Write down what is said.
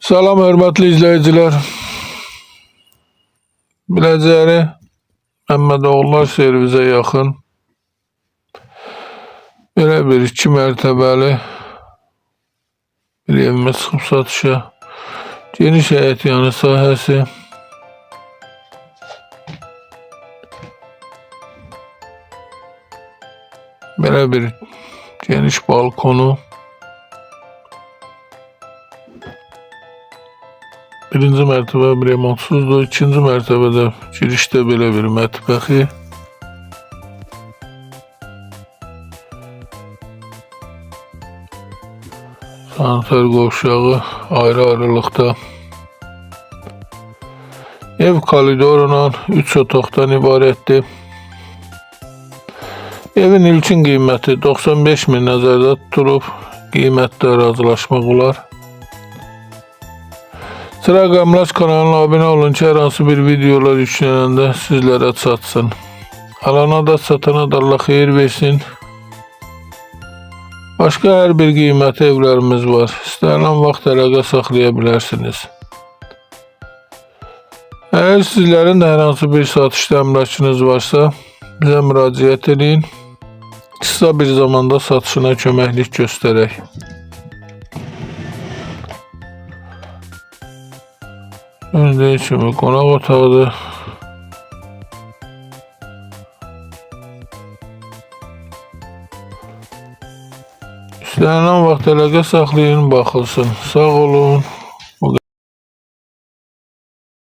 Salam hörmətli izləyicilər. Biləcəri Məmmədoğullar servizə yaxın belə bir 2 mərtəbəli bir evimiz çıxıb satışa. Geniş həyət yanı sahəsi. Belə bir geniş balkonu. Birinci mərtəbə bir remontsuzdur. İkinci mərtəbədə girişdə belə bir mətbəxi. Sanitar qovşağı ayrı-ayrılıqda. Ev koridorla 3 otaqdan ibarətdir. Evin ilkin qiyməti 95 min nəzərdə tutulub. Qiymətdə razılaşmaq olar. Sıra Qəmlaç kanalına abunə olun ki, hər hansı bir videolar yüklənəndə sizlərə çatsın. Alana da satana da Allah xeyir versin. Başqa hər bir qiyməti evlərimiz var. İstənilən vaxt əlaqə saxlaya bilərsiniz. Əgər sizlərin də hər hansı bir satışda əmlakınız varsa, bizə müraciət edin. Qısa bir zamanda satışına köməklik göstərək. Gördüyünüz kimi qonaq otağıdır. İstənilən vaxt əlaqə saxlayın, baxılsın. Sağ olun.